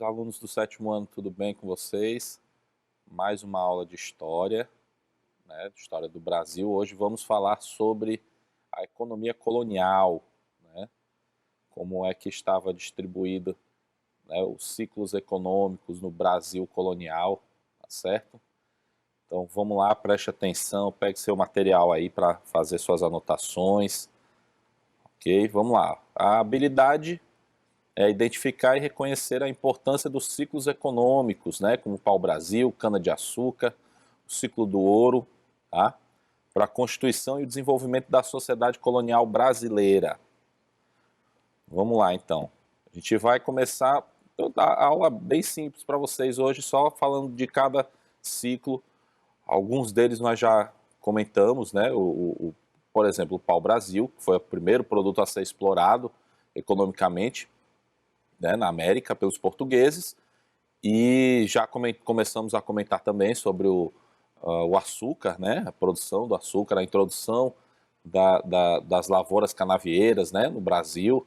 alunos do sétimo ano, tudo bem com vocês? Mais uma aula de história, né, de história do Brasil. Hoje vamos falar sobre a economia colonial, né, como é que estava distribuído, né, os ciclos econômicos no Brasil colonial, tá certo? Então vamos lá, preste atenção, pegue seu material aí para fazer suas anotações, ok? Vamos lá. A habilidade é identificar e reconhecer a importância dos ciclos econômicos, né, como o pau-brasil, cana-de-açúcar, o ciclo do ouro, tá, para a constituição e o desenvolvimento da sociedade colonial brasileira. Vamos lá, então. A gente vai começar a aula bem simples para vocês hoje, só falando de cada ciclo. Alguns deles nós já comentamos, né, por exemplo, o pau-brasil, que foi o primeiro produto a ser explorado economicamente, né, na América pelos portugueses, e já começamos a comentar também sobre o açúcar, né, a produção do açúcar, a introdução das lavouras canavieiras, né, no Brasil,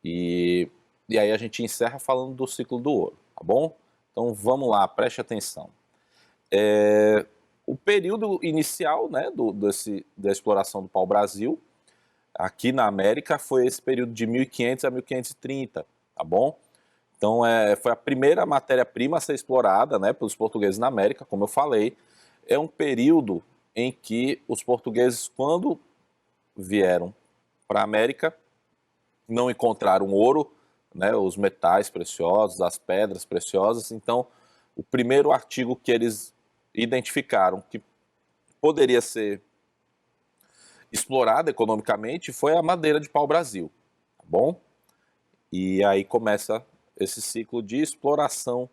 e aí a gente encerra falando do ciclo do ouro, tá bom? Então vamos lá, preste atenção. O período inicial, né, da exploração do pau-brasil aqui na América foi esse período de 1500 a 1530, tá bom? Então foi a primeira matéria-prima a ser explorada, né, pelos portugueses na América, como eu falei. É um período em que os portugueses, quando vieram para a América, não encontraram ouro, né, os metais preciosos, as pedras preciosas. Então, o primeiro artigo que eles identificaram que poderia ser explorado economicamente foi a madeira de pau-brasil, tá bom? E aí começa esse ciclo de exploração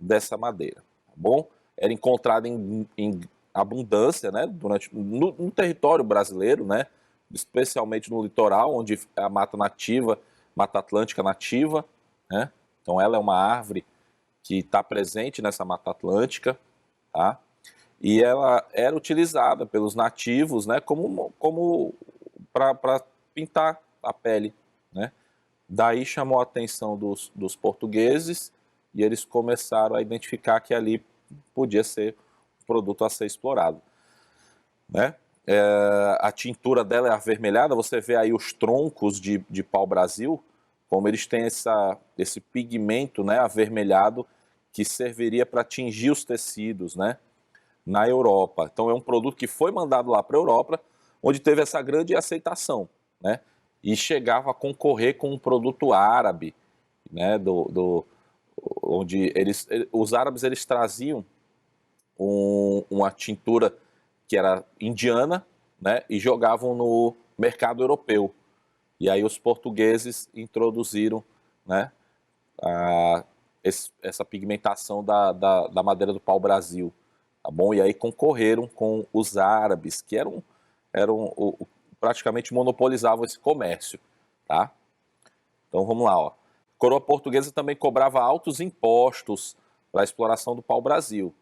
dessa madeira, tá bom? Era encontrada em abundância, né, no território brasileiro, né, especialmente no litoral, onde a mata nativa, Mata Atlântica nativa, né? Então ela é uma árvore que está presente nessa Mata Atlântica, tá? E ela era utilizada pelos nativos, né, como para pintar a pele, né? Daí chamou a atenção dos portugueses e eles começaram a identificar que ali podia ser um produto a ser explorado, né? A tintura dela é avermelhada, você vê aí os troncos de pau-brasil, como eles têm esse pigmento, né, avermelhado, que serviria para tingir os tecidos, né, na Europa. Então é um produto que foi mandado lá para a Europa, onde teve essa grande aceitação, né, e chegava a concorrer com um produto árabe, né, onde os árabes eles traziam uma tintura que era indiana, né, e jogavam no mercado europeu. E aí os portugueses introduziram, né, essa pigmentação da madeira do pau-brasil, tá bom? E aí concorreram com os árabes, que praticamente monopolizavam esse comércio, tá? Então vamos lá, ó. A coroa portuguesa também cobrava altos impostos para a exploração do pau-brasil,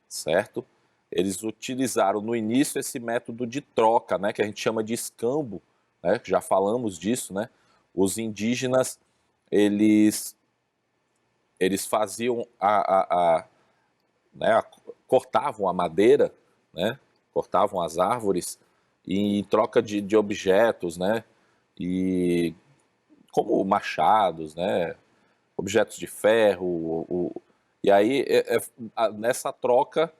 certo? Eles utilizaram no início esse método de troca, né, que a gente chama de escambo, né, que já falamos disso, né? Os indígenas, eles faziam cortavam a madeira, né, cortavam as árvores e em troca de objetos, né, e como machados, né, objetos de ferro, e aí nessa troca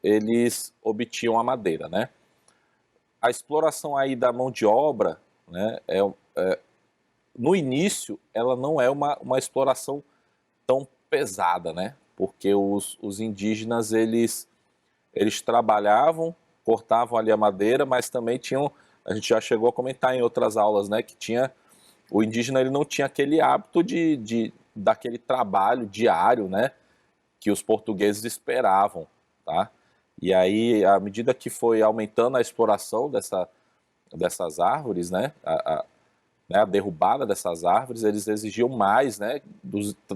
eles obtinham a madeira, né. A exploração aí da mão de obra, né, no início ela não é uma exploração tão pesada, né, porque os indígenas eles trabalhavam, cortavam ali a madeira, mas também tinham, a gente já chegou a comentar em outras aulas, né, que o indígena ele não tinha aquele hábito daquele trabalho diário, né, que os portugueses esperavam, tá? E aí, à medida que foi aumentando a exploração dessas árvores, né, a derrubada dessas árvores, eles exigiam mais, né,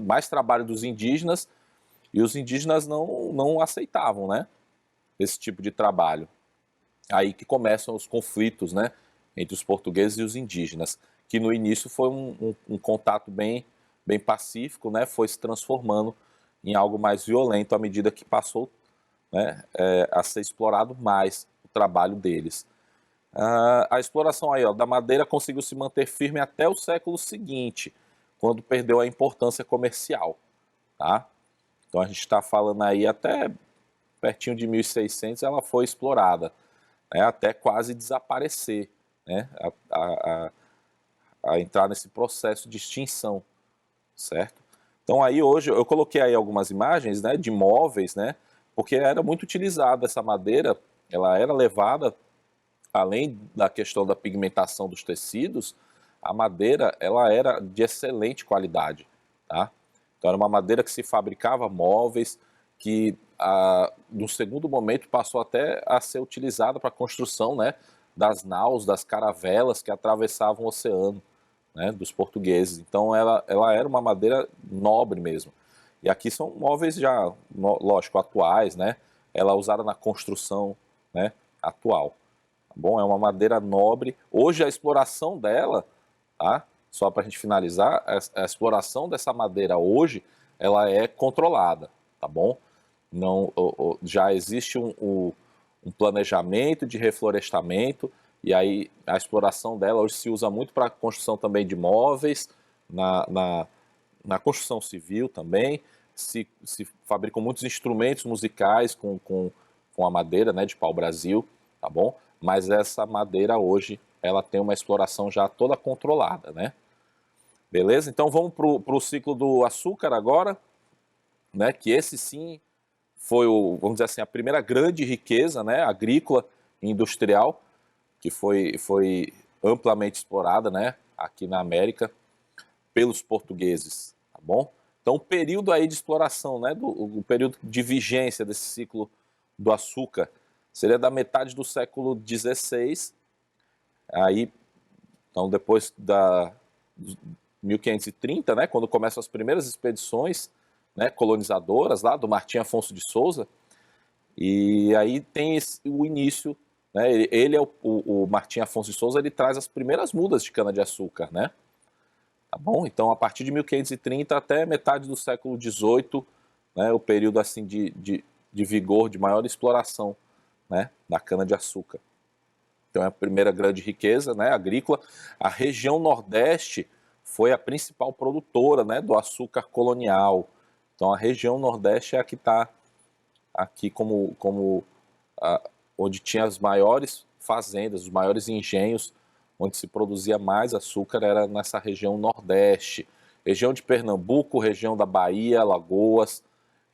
mais trabalho dos indígenas, e os indígenas não aceitavam, né, esse tipo de trabalho. Aí que começam os conflitos, né, entre os portugueses e os indígenas, que no início foi um contato bem bem pacífico, né, foi se transformando em algo mais violento à medida que passou, né, a ser explorado mais o trabalho deles. A exploração aí, ó, da madeira conseguiu se manter firme até o século seguinte, quando perdeu a importância comercial, tá? Então a gente está falando aí até pertinho de 1600 ela foi explorada, né, até quase desaparecer, né, a entrar nesse processo de extinção, certo? Então aí hoje eu coloquei aí algumas imagens, né, de móveis, né, porque era muito utilizada essa madeira, ela era levada, além da questão da pigmentação dos tecidos, a madeira ela era de excelente qualidade, tá? Então era uma madeira que se fabricava móveis, que no segundo momento passou até a ser utilizada para a construção, né, das naus, das caravelas que atravessavam o oceano, né, dos portugueses. Então ela era uma madeira nobre mesmo. E aqui são móveis já, lógico, atuais, né? Ela é usada na construção, né, atual. Tá bom? É uma madeira nobre. Hoje a exploração dela, tá? Só para a gente finalizar, a exploração dessa madeira hoje, ela é controlada, tá bom? Não, já existe um planejamento de reflorestamento, e aí a exploração dela hoje se usa muito para a construção também de móveis, na construção civil também, se fabricam muitos instrumentos musicais com a madeira, né, de pau-brasil, tá bom? Mas essa madeira hoje, ela tem uma exploração já toda controlada, né? Beleza? Então vamos para o ciclo do açúcar agora, né, que esse sim foi, vamos dizer assim, a primeira grande riqueza, né, agrícola e industrial, que foi amplamente explorada, né, aqui na América pelos portugueses, tá bom? Então o período aí de exploração, né, o período de vigência desse ciclo do açúcar seria da metade do século XVI, aí, então depois da 1530, né, quando começam as primeiras expedições, né, colonizadoras lá do Martim Afonso de Souza, e aí tem o início, né, ele é o Martim Afonso de Souza, ele traz as primeiras mudas de cana-de-açúcar, né? Tá bom? Então, a partir de 1530 até metade do século XVIII, né, o período assim de vigor, de maior exploração, né, da cana-de-açúcar. Então, é a primeira grande riqueza, né, agrícola. A região Nordeste foi a principal produtora, né, do açúcar colonial. Então, a região Nordeste é a que está aqui onde tinha as maiores fazendas, os maiores engenhos, onde se produzia mais açúcar era nessa região Nordeste. Região de Pernambuco, região da Bahia, Alagoas,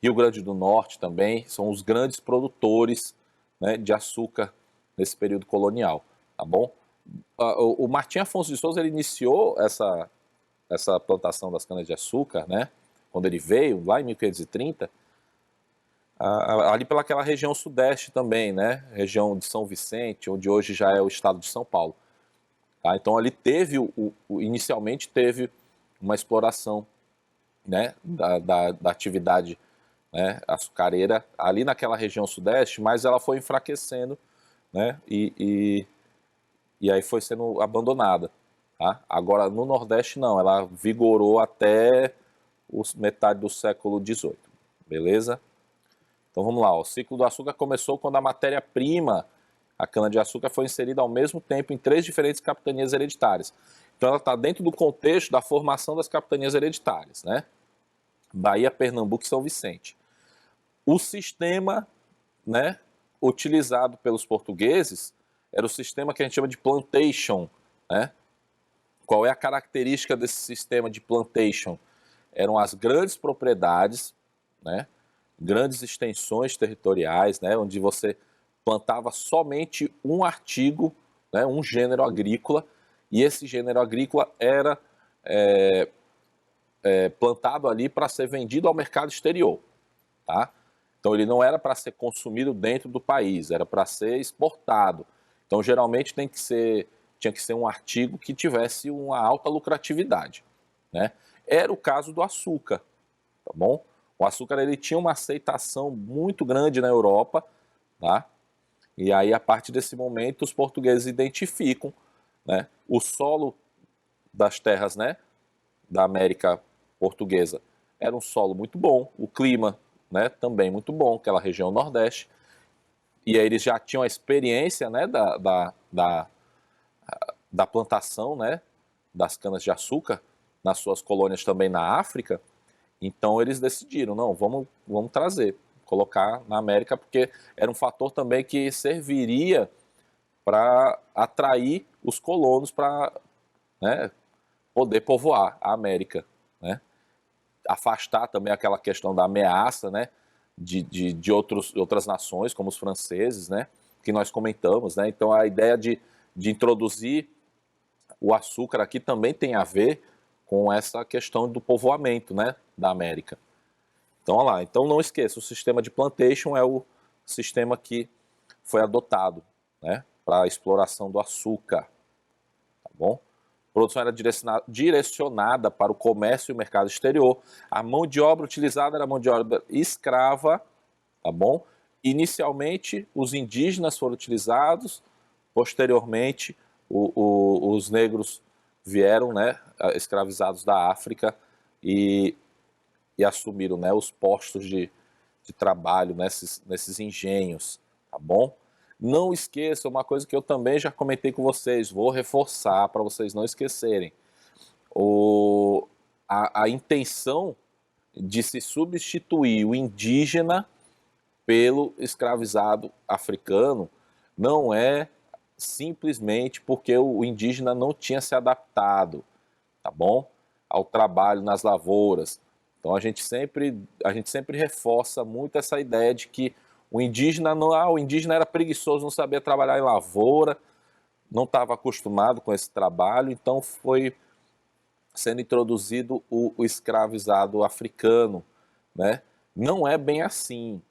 Rio Grande do Norte também, são os grandes produtores, né, de açúcar nesse período colonial, tá bom? O Martim Afonso de Souza ele iniciou essa plantação das canas-de-açúcar, né, quando ele veio, lá em 1530, ali pelaquela região sudeste também, né, região de São Vicente, onde hoje já é o estado de São Paulo. Tá? Então ali teve, inicialmente teve uma exploração, né, da atividade, né, açucareira ali naquela região sudeste, mas ela foi enfraquecendo, né, e aí foi sendo abandonada. Tá? Agora no Nordeste não, ela vigorou até metade do século XVIII, beleza? Então vamos lá, ó. O ciclo do açúcar começou quando a matéria-prima, a cana-de-açúcar, foi inserida ao mesmo tempo em 3 diferentes capitanias hereditárias. Então ela está dentro do contexto da formação das capitanias hereditárias, né? Bahia, Pernambuco e São Vicente. O sistema, né, utilizado pelos portugueses era o sistema que a gente chama de plantation, né? Qual é a característica desse sistema de plantation? Eram as grandes propriedades, né? Grandes extensões territoriais, né? Onde você plantava somente um artigo, né? Um gênero agrícola, e esse gênero agrícola era plantado ali para ser vendido ao mercado exterior, tá? Então ele não era para ser consumido dentro do país, era para ser exportado. Então geralmente tinha que ser um artigo que tivesse uma alta lucratividade, né? Era o caso do açúcar, tá bom? O açúcar ele tinha uma aceitação muito grande na Europa, tá? E aí a partir desse momento os portugueses identificam, né, o solo das terras, né, da América portuguesa era um solo muito bom, o clima, né, também muito bom, aquela região nordeste, e aí eles já tinham a experiência, né, da plantação, né, das canas de açúcar nas suas colônias também na África. Então eles decidiram, não, vamos trazer, colocar na América, porque era um fator também que serviria para atrair os colonos para, né, poder povoar a América, né? Afastar também aquela questão da ameaça, né, de outras nações, como os franceses, né, que nós comentamos, né? Então a ideia de introduzir o açúcar aqui também tem a ver com essa questão do povoamento, né, da América. Então, olha lá, então não esqueça, o sistema de plantation é o sistema que foi adotado, né, para a exploração do açúcar, tá bom? A produção era direcionada para o comércio e o mercado exterior. A mão de obra utilizada era mão de obra escrava, tá bom? Inicialmente, os indígenas foram utilizados, posteriormente, os negros vieram, né, escravizados da África e assumiram, né, os postos de trabalho nesses engenhos, tá bom? Não esqueça uma coisa que eu também já comentei com vocês, vou reforçar para vocês não esquecerem. A intenção de se substituir o indígena pelo escravizado africano não é simplesmente porque o indígena não tinha se adaptado, tá bom? Ao trabalho nas lavouras. Então a gente sempre reforça muito essa ideia de que o indígena o indígena era preguiçoso, não sabia trabalhar em lavoura, não estava acostumado com esse trabalho, então foi sendo introduzido o escravizado africano, né? Não é bem assim.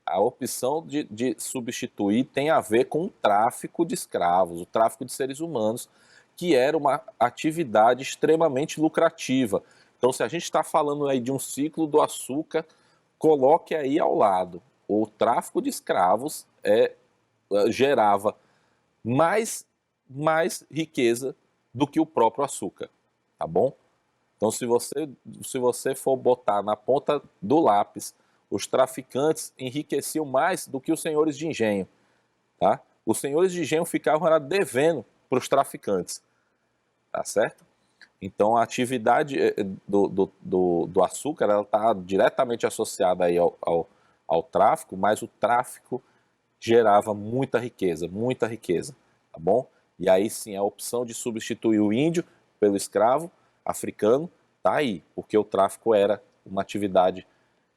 A opção de substituir tem a ver com o tráfico de escravos, o tráfico de seres humanos, que era uma atividade extremamente lucrativa. Então, se a gente está falando aí de um ciclo do açúcar, coloque aí ao lado. O tráfico de escravos gerava mais riqueza do que o próprio açúcar, tá bom? Então, se você for botar na ponta do lápis, os traficantes enriqueciam mais do que os senhores de engenho, tá? Os senhores de engenho ficavam devendo para os traficantes, tá certo? Então, a atividade do açúcar ela está diretamente associada aí ao tráfico, mas o tráfico gerava muita riqueza, tá bom? E aí sim, a opção de substituir o índio pelo escravo africano tá aí, porque o tráfico era uma atividade,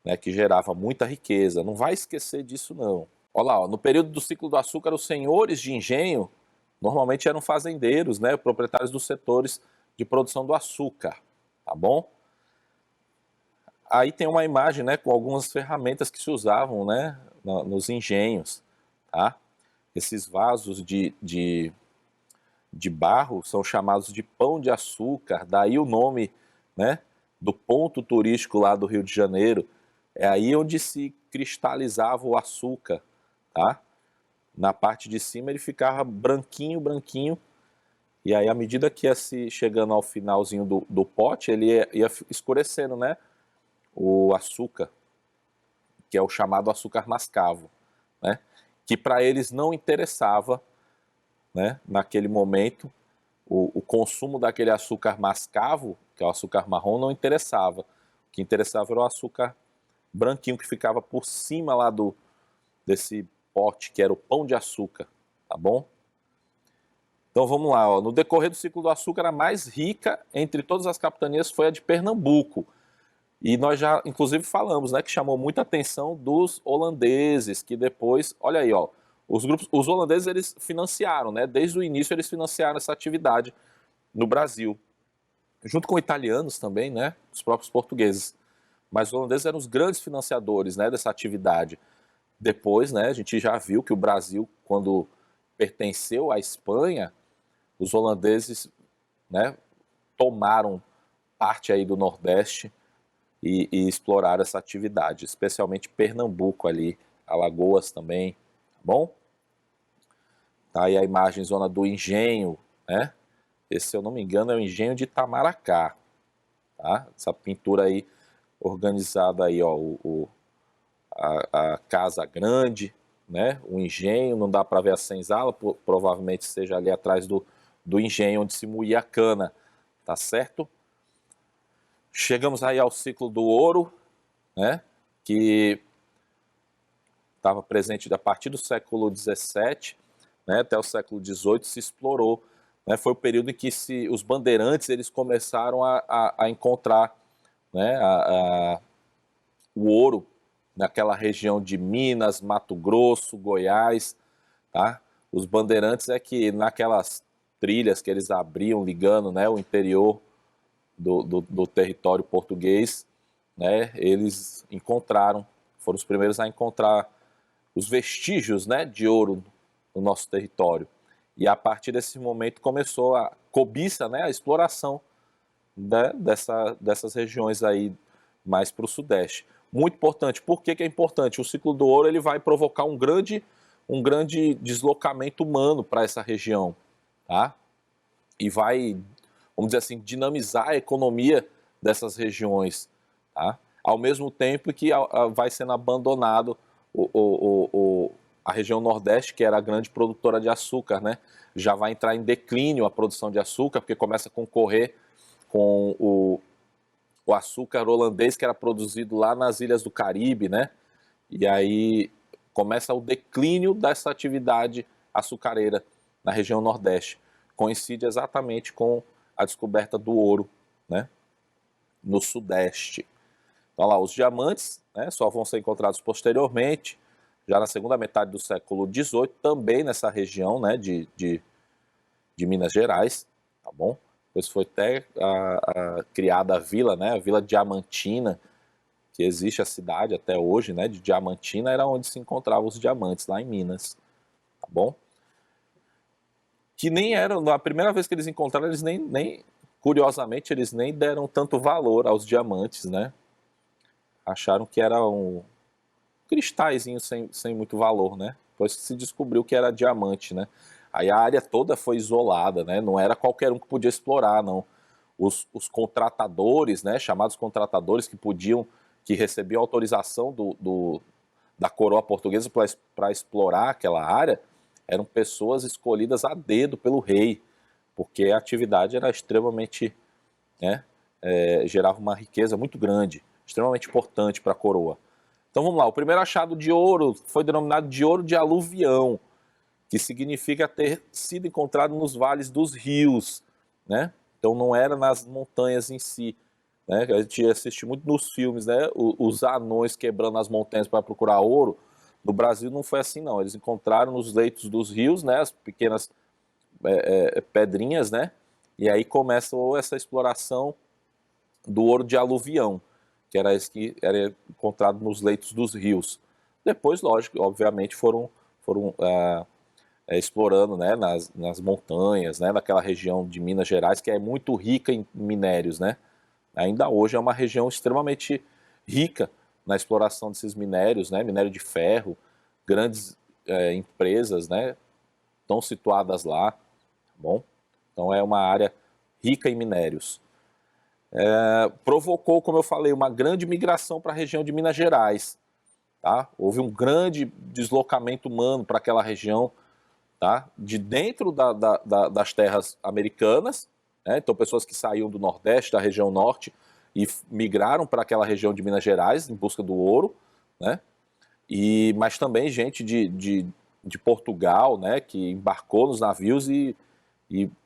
né, que gerava muita riqueza. Não vai esquecer disso, não. Olha lá, ó, no período do ciclo do açúcar, os senhores de engenho normalmente eram fazendeiros, né, proprietários dos setores de produção do açúcar, tá bom? Aí tem uma imagem, né, com algumas ferramentas que se usavam, né, nos engenhos, tá? Esses vasos de barro são chamados de pão de açúcar, daí o nome, né, do ponto turístico lá do Rio de Janeiro. É aí onde se cristalizava o açúcar, tá? Na parte de cima ele ficava branquinho, branquinho, e aí à medida que ia se chegando ao finalzinho do pote, ele ia escurecendo, né, o açúcar, que é o chamado açúcar mascavo, né? Que para eles não interessava, né, naquele momento, o consumo daquele açúcar mascavo, que é o açúcar marrom, não interessava. O que interessava era o açúcar branquinho que ficava por cima lá desse pote, que era o pão de açúcar, tá bom? Então vamos lá, ó. No decorrer do ciclo do açúcar, a mais rica entre todas as capitanias foi a de Pernambuco. E nós já, inclusive, falamos, né, que chamou muita atenção dos holandeses, que depois, olha aí, ó, os holandeses eles financiaram, né, desde o início eles financiaram essa atividade no Brasil, junto com italianos também, né, os próprios portugueses. Mas os holandeses eram os grandes financiadores, né, dessa atividade. Depois, né, a gente já viu que o Brasil, quando pertenceu à Espanha, os holandeses, né, tomaram parte aí do Nordeste e exploraram essa atividade, especialmente Pernambuco ali, Alagoas também, tá bom? Tá aí a imagem zona do engenho, né? Esse, se eu não me engano, é o engenho de Itamaracá, tá? Essa pintura aí organizada aí, ó, a casa grande, né? O engenho, não dá para ver a senzala, provavelmente seja ali atrás do engenho onde se moía a cana, tá certo? Chegamos aí ao ciclo do ouro, né? Que estava presente a partir do século XVII, né, até o século XVIII se explorou, né? Foi o período em que os bandeirantes eles começaram a encontrar, né, o ouro naquela região de Minas, Mato Grosso, Goiás, tá? Os bandeirantes é que naquelas trilhas que eles abriam ligando, né, o interior do território português, né, eles encontraram, foram os primeiros a encontrar os vestígios, né, de ouro no nosso território. E a partir desse momento começou a cobiça, né, a exploração, né, dessas regiões aí mais para o sudeste. Muito importante. Por que é importante? O ciclo do ouro ele vai provocar um grande deslocamento humano para essa região, tá? E vai, vamos dizer assim, dinamizar a economia dessas regiões, tá? Ao mesmo tempo que vai sendo abandonado a região Nordeste, que era a grande produtora de açúcar, né? Já vai entrar em declínio a produção de açúcar, porque começa a concorrer com o açúcar holandês que era produzido lá nas ilhas do Caribe, né? E aí começa o declínio dessa atividade açucareira na região Nordeste. Coincide exatamente com a descoberta do ouro, né? No Sudeste. Então lá, os diamantes, né, só vão ser encontrados posteriormente, já na segunda metade do século XVIII, também nessa região, né, de Minas Gerais, tá bom? Depois foi até criada a vila, né, a Vila Diamantina, que existe a cidade até hoje, né, de Diamantina, era onde se encontravam os diamantes, lá em Minas, tá bom? Que nem era, na primeira vez que eles encontraram, eles curiosamente, eles nem deram tanto valor aos diamantes, né? Acharam que era um cristalzinho sem muito valor, né? Depois que se descobriu que era diamante, né? Aí a área toda foi isolada, né? Não era qualquer um que podia explorar, não. Os contratadores, né? Chamados contratadores que recebiam autorização da coroa portuguesa para explorar aquela área, eram pessoas escolhidas a dedo pelo rei, porque a atividade era extremamente, né? Gerava uma riqueza muito grande, extremamente importante para a coroa. Então vamos lá, o primeiro achado de ouro foi denominado de ouro de aluvião, que significa ter sido encontrado nos vales dos rios, né? Então não era nas montanhas em si, né? A gente assiste muito nos filmes, né? Os anões quebrando as montanhas para procurar ouro. No Brasil não foi assim, não. Eles encontraram nos leitos dos rios, né? As pequenas pedrinhas, né? E aí começou essa exploração do ouro de aluvião, que era esse que era encontrado nos leitos dos rios. Depois, lógico, obviamente, foram explorando, né, nas montanhas, né, naquela região de Minas Gerais, que é muito rica em minérios, né? Ainda hoje é uma região extremamente rica na exploração desses minérios, né? Minério de ferro, grandes empresas, né, estão situadas lá, tá bom? Então é uma área rica em minérios. Provocou, como eu falei, uma grande migração para a região de Minas Gerais, tá? Houve um grande deslocamento humano para aquela região, tá? De dentro das terras americanas, né? Então pessoas que saíam do Nordeste, da região Norte, e migraram para aquela região de Minas Gerais em busca do ouro, né? Mas também gente de Portugal, né? Que embarcou nos navios e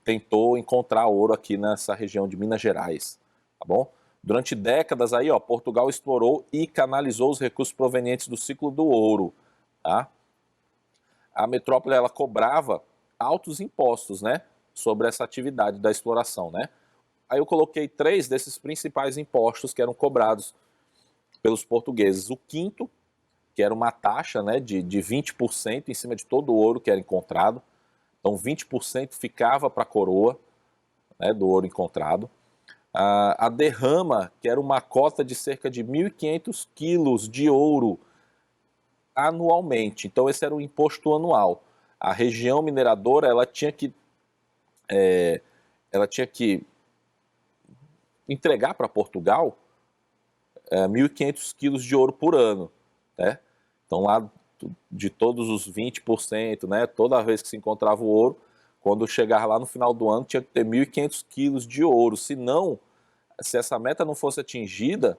tentou encontrar ouro aqui nessa região de Minas Gerais, tá bom? Durante décadas aí, ó, Portugal explorou e canalizou os recursos provenientes do ciclo do ouro, tá? A metrópole ela cobrava altos impostos, né, sobre essa atividade da exploração, né? Aí eu coloquei 3 desses principais impostos que eram cobrados pelos portugueses. O quinto, que era uma taxa, né, de 20% em cima de todo o ouro que era encontrado. Então 20% ficava para a coroa, né, do ouro encontrado. A derrama, que era uma cota de cerca de 1.500 quilos de ouro anualmente. Então esse era o imposto anual. A região mineradora ela tinha que entregar para Portugal 1.500 quilos de ouro por ano, né? Então lá de todos os 20%, né, toda vez que se encontrava o ouro, quando chegar lá no final do ano tinha que ter 1.500 quilos de ouro, senão, se essa meta não fosse atingida,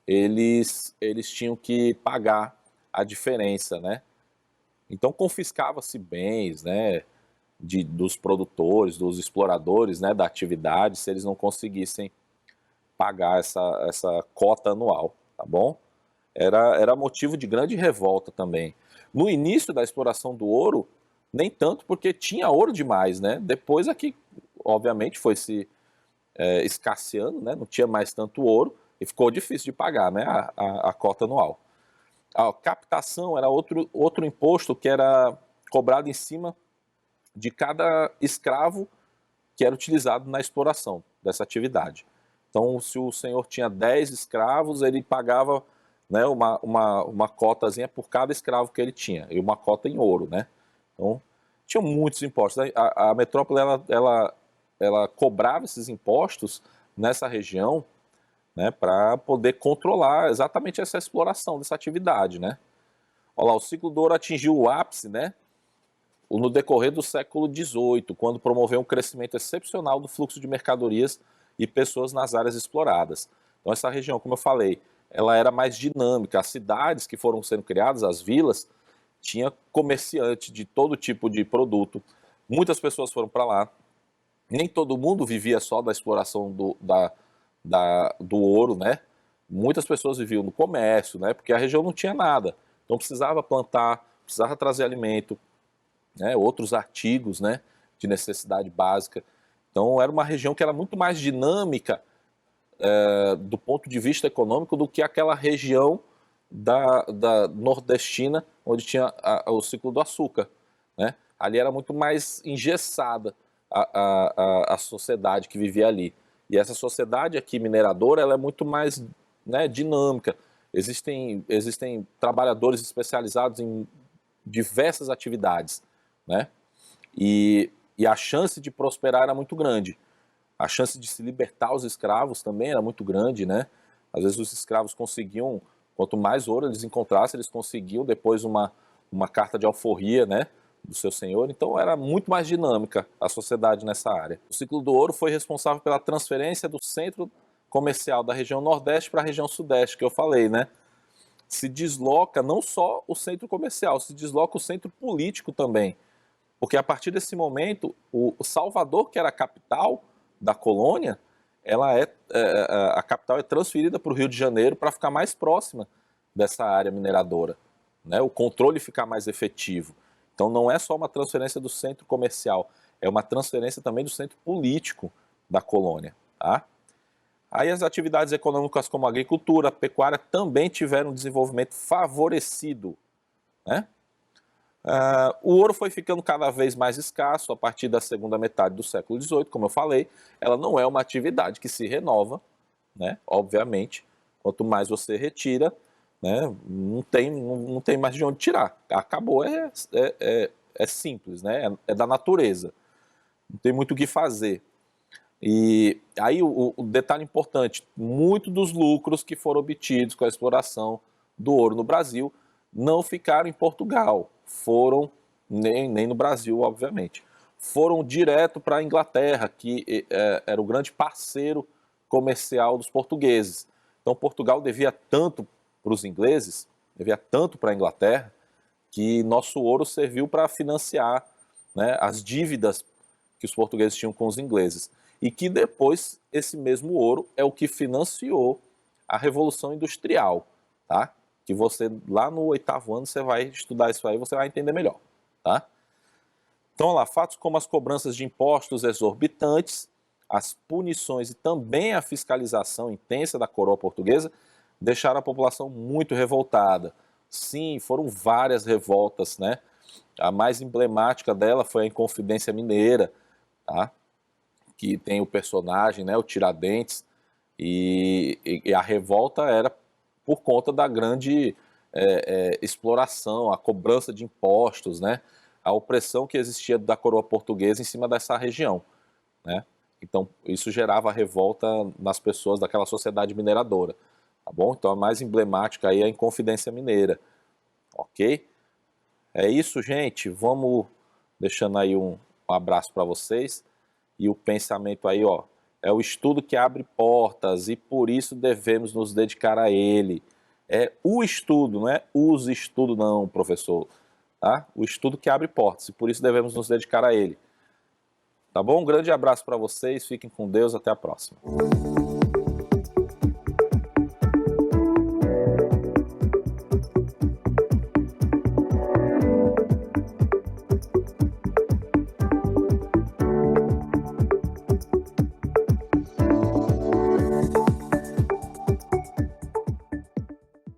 eles tinham que pagar a diferença, né? Então confiscava-se bens, né, dos produtores, dos exploradores, né, da atividade, se eles não conseguissem pagar essa cota anual, tá bom? Era motivo de grande revolta também. No início da exploração do ouro, nem tanto porque tinha ouro demais, né? Depois aqui, obviamente, foi se escasseando, né? Não tinha mais tanto ouro e ficou difícil de pagar, né? A cota anual. A captação era outro imposto que era cobrado em cima de cada escravo que era utilizado na exploração dessa atividade. Então, se o senhor tinha 10 escravos, ele pagava, né, uma cotazinha por cada escravo que ele tinha, e uma cota em ouro, né? Então, tinha muitos impostos. A metrópole, ela cobrava esses impostos nessa região, né, para poder controlar exatamente essa exploração dessa atividade, né? Olha lá, o ciclo do ouro atingiu o ápice, né, no decorrer do século XVIII, quando promoveu um crescimento excepcional do fluxo de mercadorias e pessoas nas áreas exploradas. Então essa região, como eu falei, ela era mais dinâmica. As cidades que foram sendo criadas, as vilas, tinha comerciante de todo tipo de produto. Muitas pessoas foram para lá. Nem todo mundo vivia só da exploração do ouro, né? Muitas pessoas viviam no comércio, né? Porque a região não tinha nada. Então precisava plantar, precisava trazer alimento, né? Outros artigos, né, de necessidade básica. Então era uma região que era muito mais dinâmica do ponto de vista econômico do que aquela região da nordestina, onde tinha o ciclo do açúcar, né? Ali era muito mais engessada a sociedade que vivia ali. E essa sociedade aqui mineradora, ela é muito mais, né, dinâmica. Existem trabalhadores especializados em diversas atividades, né? E a chance de prosperar era muito grande. A chance de se libertar os escravos também era muito grande, né? Às vezes os escravos conseguiam, quanto mais ouro eles encontrassem, eles conseguiam depois uma carta de alforria, né, do seu senhor. Então era muito mais dinâmica a sociedade nessa área. O ciclo do ouro foi responsável pela transferência do centro comercial da região Nordeste para a região Sudeste, que eu falei, né? Se desloca não só o centro comercial, se desloca o centro político também. Porque a partir desse momento, o Salvador, que era a capital da colônia, a capital é transferida para o Rio de Janeiro para ficar mais próxima dessa área mineradora, né? O controle ficar mais efetivo. Então não é só uma transferência do centro comercial, é uma transferência também do centro político da colônia, tá? Aí as atividades econômicas como a agricultura, a pecuária também tiveram um desenvolvimento favorecido, né? O ouro foi ficando cada vez mais escasso a partir da segunda metade do século XVIII, como eu falei. Ela não é uma atividade que se renova, né? Obviamente, quanto mais você retira, né, não tem mais de onde tirar. Acabou, é simples, né? É da natureza. Não tem muito o que fazer. E aí o detalhe importante, muito dos lucros que foram obtidos com a exploração do ouro no Brasil não ficaram em Portugal, foram, nem no Brasil, obviamente, foram direto para a Inglaterra, que era o grande parceiro comercial dos portugueses. Então Portugal devia tanto para os ingleses, devia tanto para a Inglaterra, que nosso ouro serviu para financiar, né, as dívidas que os portugueses tinham com os ingleses. E que depois esse mesmo ouro é o que financiou a Revolução Industrial, tá? Que você, lá no 8º ano, você vai estudar isso aí, você vai entender melhor, tá? Então, olha lá, fatos como as cobranças de impostos exorbitantes, as punições e também a fiscalização intensa da coroa portuguesa deixaram a população muito revoltada. Sim, foram várias revoltas, né? A mais emblemática dela foi a Inconfidência Mineira, tá? Que tem o personagem, né, o Tiradentes, e a revolta era por conta da grande exploração, a cobrança de impostos, né, a opressão que existia da coroa portuguesa em cima dessa região, né? Então, isso gerava revolta nas pessoas daquela sociedade mineradora, tá bom? Então, a mais emblemática aí é a Inconfidência Mineira, ok? É isso, gente. Vamos deixando aí um abraço para vocês. E o pensamento aí, ó, é o estudo que abre portas e por isso devemos nos dedicar a ele. É o estudo, não é os estudos não, professor. Tá? O estudo que abre portas e por isso devemos nos dedicar a ele. Tá bom? Um grande abraço para vocês, fiquem com Deus, até a próxima.